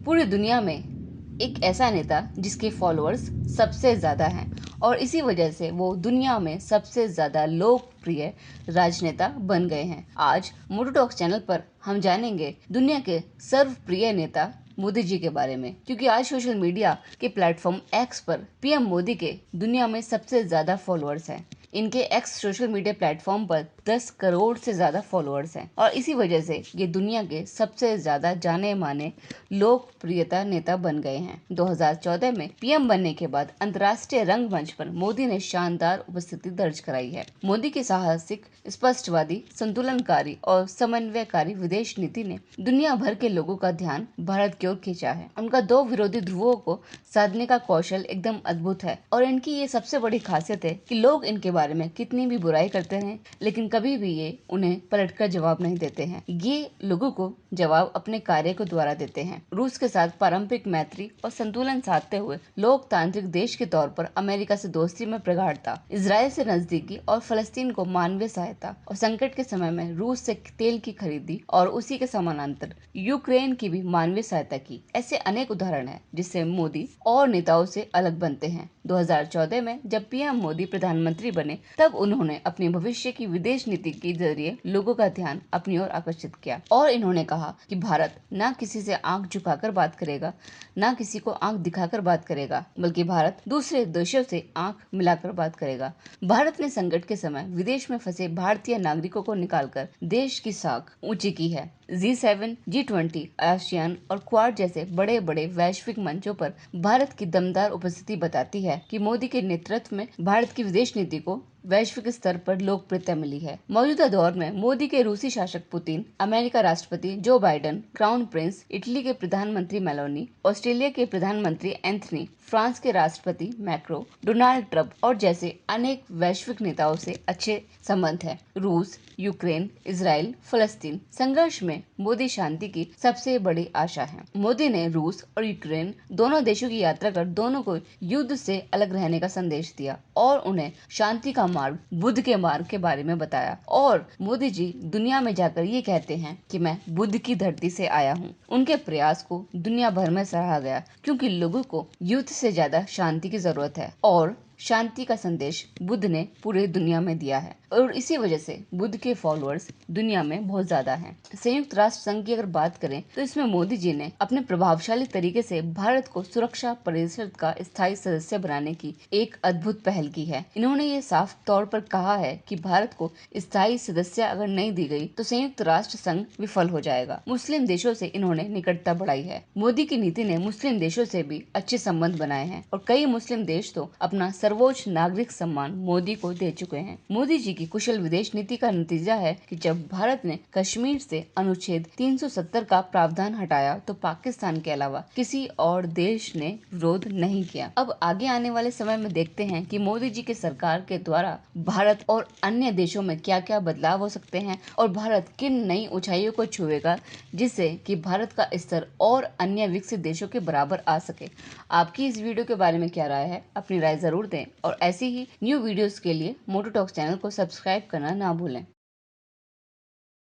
पूरी दुनिया में एक ऐसा नेता जिसके फॉलोअर्स सबसे ज़्यादा हैं और इसी वजह से वो दुनिया में सबसे ज़्यादा लोकप्रिय राजनेता बन गए हैं। आज मोटू टॉक्स चैनल पर हम जानेंगे दुनिया के सर्वप्रिय नेता मोदी जी के बारे में, क्योंकि आज सोशल मीडिया के प्लेटफॉर्म एक्स पर पीएम मोदी के दुनिया में सबसे ज़्यादा फॉलोअर्स हैं। इनके एक्स सोशल मीडिया प्लेटफॉर्म पर 10 करोड़ से ज़्यादा फॉलोअर्स हैं और इसी वजह से ये दुनिया के सबसे ज़्यादा जाने माने लोकप्रियता नेता बन गए हैं। 2014 में पीएम बनने के बाद अंतर्राष्ट्रीय रंगमंच पर मोदी ने शानदार उपस्थिति दर्ज कराई है। मोदी की साहसिक, स्पष्टवादी, संतुलनकारी और समन्वयकारी विदेश नीति ने दुनिया भर के लोगों का ध्यान भारत की ओर खींचा है। उनका दो विरोधी ध्रुवों को साधने का कौशल एकदम अद्भुत है और इनकी ये सबसे बड़ी खासियत है कि लोग इनके बारे में कितनी भी बुराई करते हैं, लेकिन कभी भी ये उन्हें पलटकर जवाब नहीं देते हैं। ये लोगों को जवाब अपने कार्य को द्वारा देते हैं। रूस के साथ पारंपरिक मैत्री और संतुलन साधते हुए लोकतांत्रिक देश के तौर पर अमेरिका से दोस्ती में प्रगाढ़ता, इजराइल से नजदीकी और फलस्तीन को मानवीय सहायता और संकट के समय में रूस से तेल की खरीदी और उसी के समानांतर यूक्रेन की भी मानवीय सहायता की। ऐसे अनेक उदाहरण हैं जिससे मोदी और नेताओं से अलग बनते हैं। 2014 में जब पीएम मोदी प्रधानमंत्री बने तब उन्होंने अपनी भविष्य की विदेश नीति के जरिए लोगों का ध्यान अपनी ओर आकर्षित किया और इन्होंने कहा कि भारत न किसी से आंख झुकाकर बात करेगा, न किसी को आंख दिखाकर बात करेगा, बल्कि भारत दूसरे देशों से आंख मिलाकर बात करेगा। भारत ने संकट के समय विदेश में फंसे भारतीय नागरिकों को निकालकर देश की साख ऊंची की है। G7, G20, आसियान और क्वाड जैसे बड़े बड़े वैश्विक मंचों पर भारत की दमदार उपस्थिति बताती है कि मोदी के नेतृत्व में भारत की विदेश नीति को वैश्विक स्तर पर लोकप्रियता मिली है। मौजूदा दौर में मोदी के रूसी शासक पुतिन, अमेरिका राष्ट्रपति Joe Biden, crown Prince, Italy के प्रधानमंत्री मेलोनी, ऑस्ट्रेलिया के प्रधानमंत्री एंथनी, फ्रांस के राष्ट्रपति मैक्रो, डोनाल्ड ट्रंप और जैसे अनेक वैश्विक नेताओं से अच्छे संबंध है। रूस, यूक्रेन, इजराइल, फलस्तीन संघर्ष में मोदी शांति की सबसे बड़ी आशा है। मोदी ने रूस और यूक्रेन दोनों देशों की यात्रा कर दोनों को युद्ध से अलग रहने का संदेश दिया और उन्हें शांति का मार्ग, बुद्ध के मार्ग के बारे में बताया। और मोदी जी दुनिया में जाकर ये कहते हैं कि मैं बुद्ध की धरती से आया हूँ। उनके प्रयास को दुनिया भर में सराहा गया क्योंकि लोगों को युद्ध से ज्यादा शांति की जरूरत है और शांति का संदेश बुद्ध ने पूरे दुनिया में दिया है और इसी वजह से बुद्ध के फॉलोअर्स दुनिया में बहुत ज्यादा हैं। संयुक्त राष्ट्र संघ की अगर बात करें तो इसमें मोदी जी ने अपने प्रभावशाली तरीके से भारत को सुरक्षा परिषद का स्थायी सदस्य बनाने की एक अद्भुत पहल की है। इन्होंने ये साफ तौर पर कहा है कि भारत को स्थायी सदस्य अगर नहीं दी गई तो संयुक्त राष्ट्र संघ विफल हो जाएगा। मुस्लिम देशों से इन्होंने निकटता बढ़ाई है। मोदी की नीति ने मुस्लिम देशों से भी अच्छे संबंध बनाए हैं और कई मुस्लिम देश तो अपना सर्वोच्च नागरिक सम्मान मोदी को दे चुके हैं। मोदी जी की कुशल विदेश नीति का नतीजा है कि जब भारत ने कश्मीर से अनुच्छेद 370 का प्रावधान हटाया तो पाकिस्तान के अलावा किसी और देश ने विरोध नहीं किया। अब आगे आने वाले समय में देखते हैं कि मोदी जी के सरकार के द्वारा भारत और अन्य देशों में क्या क्या बदलाव हो सकते हैं और भारत किन नई ऊंचाइयों को छुएगा जिससे कि भारत का स्तर और अन्य विकसित देशों के बराबर आ सके। आपकी इस वीडियो के बारे में क्या राय है? अपनी राय जरूर दें और ऐसी ही न्यू वीडियोस के लिए मोटू टॉक्स चैनल को सब्सक्राइब करना ना भूलें।